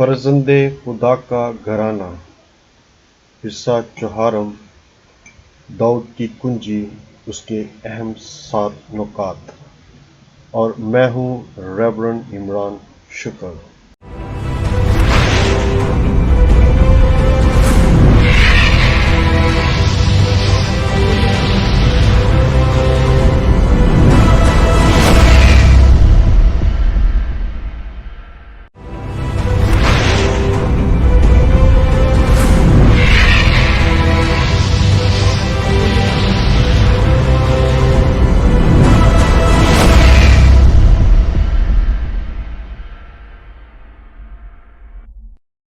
فرزند خدا کا گھرانہ حصہ چہارم داؤد کی کنجی اس کے اہم 7 نکات اور میں ہوں ریورنڈ عمران شکر۔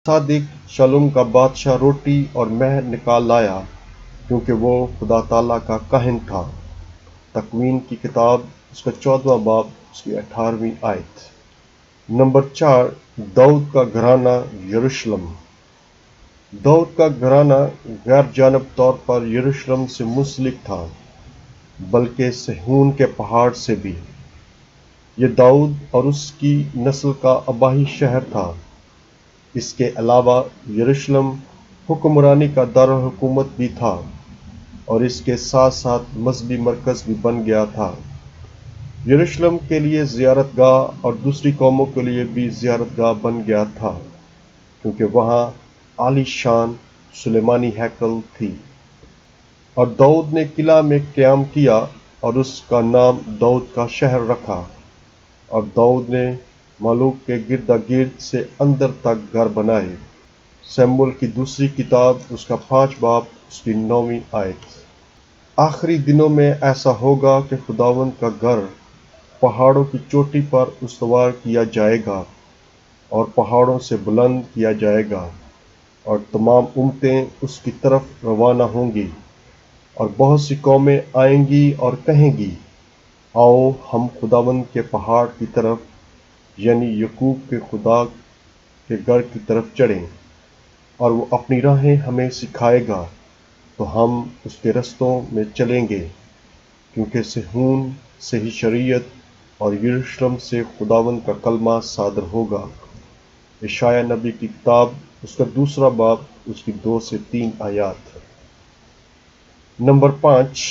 صادق شلوم کا بادشاہ روٹی اور مہر نکال لایا کیونکہ وہ خدا تعالیٰ کا کاہن تھا۔ تکوین کی کتاب اس کا 14واں باب اس کی 18ویں آیت۔ نمبر 4، داؤد کا گھرانہ یروشلم۔ داؤد کا گھرانہ غیر جانب طور پر یروشلم سے منسلک تھا بلکہ صہیون کے پہاڑ سے بھی۔ یہ داؤد اور اس کی نسل کا آبائی شہر تھا۔ اس کے علاوہ یروشلم حکمرانی کا دارالحکومت بھی تھا اور اس کے ساتھ ساتھ مذہبی مرکز بھی بن گیا تھا۔ یروشلم کے لیے زیارت گاہ اور دوسری قوموں کے لیے بھی زیارت گاہ بن گیا تھا کیونکہ وہاں عالی شان سلیمانی ہیکل تھی۔ اور داؤد نے قلعہ میں قیام کیا اور اس کا نام داؤد کا شہر رکھا۔ اور داؤد نے ملوک کے گردا گرد سے اندر تک گھر بنائے۔ سموئیل کی دوسری کتاب اس کا 5 باب اس کی 9ویں آیت۔ آخری دنوں میں ایسا ہوگا کہ خداوند کا گھر پہاڑوں کی چوٹی پر استوار کیا جائے گا اور پہاڑوں سے بلند کیا جائے گا، اور تمام امتیں اس کی طرف روانہ ہوں گی۔ اور بہت سی قومیں آئیں گی اور کہیں گی، آؤ ہم خداوند کے پہاڑ کی طرف یعنی یعقوب کے خدا کے گھر کی طرف چڑھیں، اور وہ اپنی راہیں ہمیں سکھائے گا تو ہم اس کے رستوں میں چلیں گے، کیونکہ صہیون سے ہی شریعت اور یروشلم سے خداوند کا کلمہ صادر ہوگا۔ اشعیاء نبی کی کتاب اس کا 2 باب اس کی 2 سے 3 آیات۔ نمبر 5،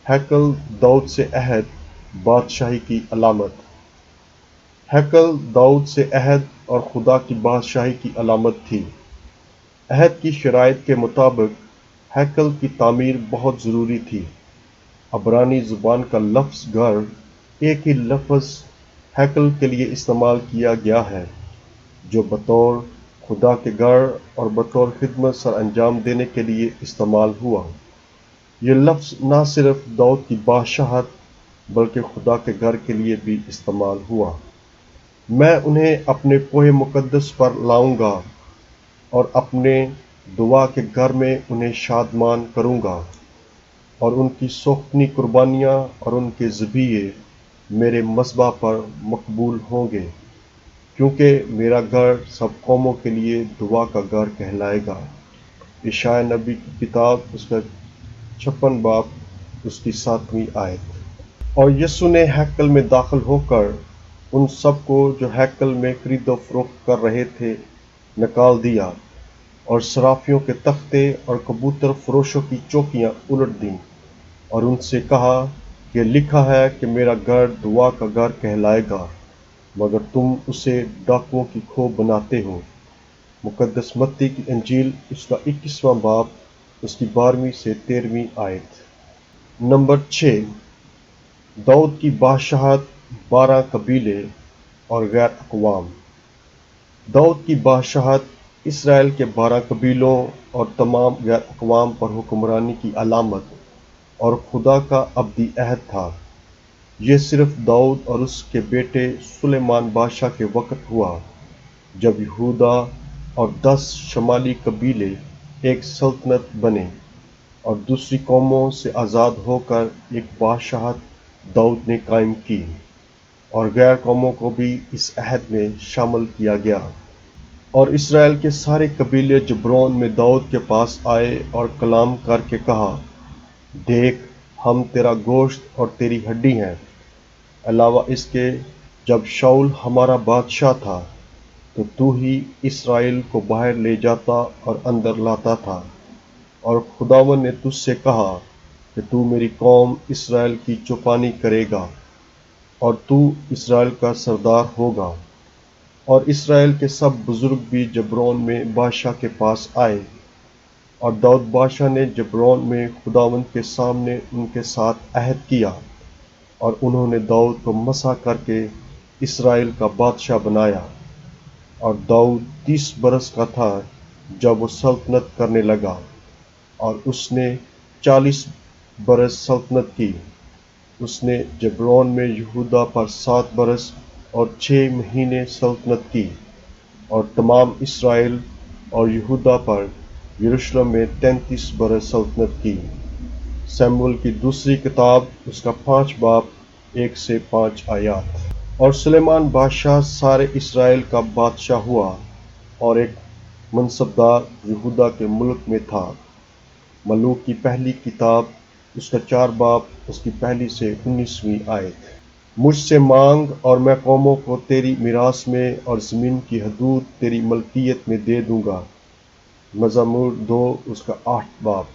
ہیکل داؤد سے عہد بادشاہی کی علامت۔ ہیکل داؤد سے عہد اور خدا کی بادشاہی کی علامت تھی۔ عہد کی شرائط کے مطابق ہیکل کی تعمیر بہت ضروری تھی۔ عبرانی زبان کا لفظ گھر ایک ہی لفظ ہیکل کے لیے استعمال کیا گیا ہے، جو بطور خدا کے گھر اور بطور خدمت سر انجام دینے کے لیے استعمال ہوا۔ یہ لفظ نہ صرف داؤد کی بادشاہت بلکہ خدا کے گھر کے لیے بھی استعمال ہوا۔ میں انہیں اپنے کوہ مقدس پر لاؤں گا اور اپنے دعا کے گھر میں انہیں شادمان کروں گا، اور ان کی سوختنی قربانیاں اور ان کے ذبیحے میرے مذبح پر مقبول ہوں گے، کیونکہ میرا گھر سب قوموں کے لیے دعا کا گھر کہلائے گا۔ اشعیاء نبی کی کتاب اس کا 56 باب اس کی 7ویں آیت۔ اور یسوع نے ہیکل میں داخل ہو کر ان سب کو جو ہیکل میں خرید و فروخت کر رہے تھے نکال دیا، اور صرافیوں کے تختے اور کبوتر فروشوں کی چوکیاں الٹ دیں، اور ان سے کہا کہ لکھا ہے کہ میرا گھر دعا کا گھر کہلائے گا، مگر تم اسے ڈاکوؤں کی کھو بناتے ہو۔ مقدس متی کی انجیل اس کا 21واں باب اس کی 12ویں سے 13ویں آیت۔ نمبر 6، داؤد کی بادشاہت 12 قبیلے اور غیر اقوام۔ داؤد کی بادشاہت اسرائیل کے 12 قبیلوں اور تمام غیر اقوام پر حکمرانی کی علامت اور خدا کا ابدی عہد تھا۔ یہ صرف داؤد اور اس کے بیٹے سلیمان بادشاہ کے وقت ہوا، جب یہودا اور 10 شمالی قبیلے ایک سلطنت بنے اور دوسری قوموں سے آزاد ہو کر ایک بادشاہت داؤد نے قائم کی، اور غیر قوموں کو بھی اس عہد میں شامل کیا گیا۔ اور اسرائیل کے سارے قبیلے جبرون میں داؤد کے پاس آئے اور کلام کر کے کہا، دیکھ ہم تیرا گوشت اور تیری ہڈی ہیں۔ علاوہ اس کے جب شاؤل ہمارا بادشاہ تھا تو تو ہی اسرائیل کو باہر لے جاتا اور اندر لاتا تھا، اور خداوند نے تجھ سے کہا کہ تو میری قوم اسرائیل کی چوپانی کرے گا، اور تو اسرائیل کا سردار ہوگا۔ اور اسرائیل کے سب بزرگ بھی جبرون میں بادشاہ کے پاس آئے، اور داؤد بادشاہ نے جبرون میں خداوند کے سامنے ان کے ساتھ عہد کیا، اور انہوں نے داؤد کو مسح کر کے اسرائیل کا بادشاہ بنایا۔ اور داؤد 30 برس کا تھا جب وہ سلطنت کرنے لگا، اور اس نے 40 برس سلطنت کی۔ اس نے جبرون میں یہودا پر 7 برس اور 6 مہینے سلطنت کی، اور تمام اسرائیل اور یہودا پر یروشلم میں 33 برس سلطنت کی۔ سموئیل کی دوسری کتاب اس کا 5 باب 1 سے 5 آیات۔ اور سلیمان بادشاہ سارے اسرائیل کا بادشاہ ہوا، اور ایک منصبدار یہودا کے ملک میں تھا۔ ملوک کی پہلی کتاب اس کا 4 باب اس کی پہلی سے 19ویں آیت۔ مجھ سے مانگ اور میں قوموں کو تیری میراث میں اور زمین کی حدود تیری ملکیت میں دے دوں گا۔ مزمور 2 اس کا 8 باب۔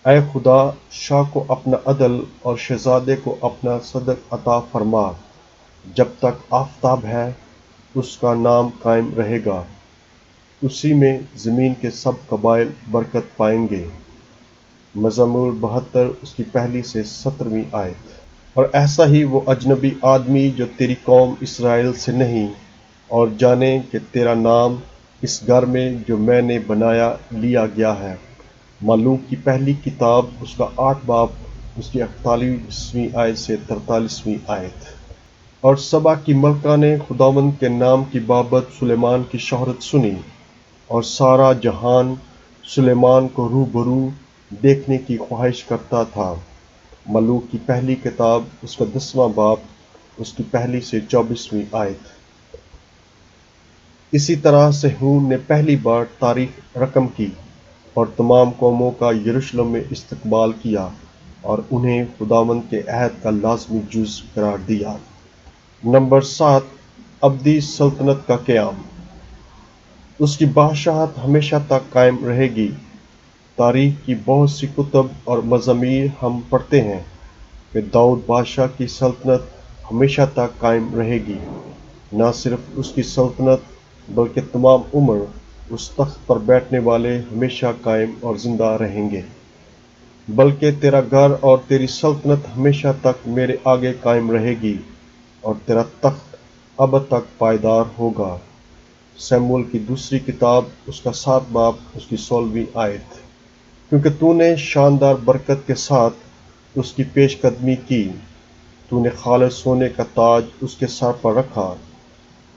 اے خدا، شاہ کو اپنا عدل اور شہزادے کو اپنا صدق عطا فرما۔ جب تک آفتاب ہے اس کا نام قائم رہے گا، اسی میں زمین کے سب قبائل برکت پائیں گے۔ مزمور 72 اس کی پہلی سے 17ویں آیت۔ اور ایسا ہی وہ اجنبی آدمی جو تیری قوم اسرائیل سے نہیں، اور جانے کہ تیرا نام اس گھر میں جو میں نے بنایا لیا گیا ہے۔ ملوک کی پہلی کتاب اس کا 8 باب اس کی 48ویں آیت سے 43ویں آیت۔ اور سبا کی ملکہ نے خداوند کے نام کی بابت سلیمان کی شہرت سنی، اور سارا جہان سلیمان کو روبرو دیکھنے کی خواہش کرتا تھا۔ ملوک کی پہلی کتاب اس کا 10واں باب اس کی پہلی سے 24ویں آیت۔ اسی طرح سہون نے پہلی بار تاریخ رقم کی، اور تمام قوموں کا یروشلم میں استقبال کیا، اور انہیں خداوند کے عہد کا لازمی جز قرار دیا۔ نمبر 7، ابدی سلطنت کا قیام۔ اس کی بادشاہت ہمیشہ تک قائم رہے گی۔ تاریخ کی بہت سی کتب اور مزامیر ہم پڑھتے ہیں کہ داؤد بادشاہ کی سلطنت ہمیشہ تک قائم رہے گی۔ نہ صرف اس کی سلطنت بلکہ تمام عمر اس تخت پر بیٹھنے والے ہمیشہ قائم اور زندہ رہیں گے۔ بلکہ تیرا گھر اور تیری سلطنت ہمیشہ تک میرے آگے قائم رہے گی، اور تیرا تخت ابد تک پائیدار ہوگا۔ سموئیل کی دوسری کتاب اس کا 7 باب اس کی 16ویں آیت۔ کیونکہ تو نے شاندار برکت کے ساتھ اس کی پیش قدمی کی، تو نے خالص سونے کا تاج اس کے سر پر رکھا۔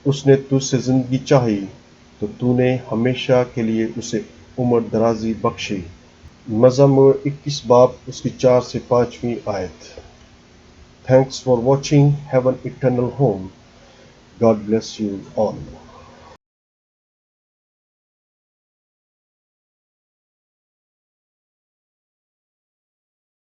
اس نے تجھ سے زندگی چاہی، تو تو نے ہمیشہ کے لیے اسے عمر درازی بخشی۔ مزمور 21 باب اس کی 4 سے 5ویں آیت۔ Thanks for watching. Have an eternal home. God bless you all.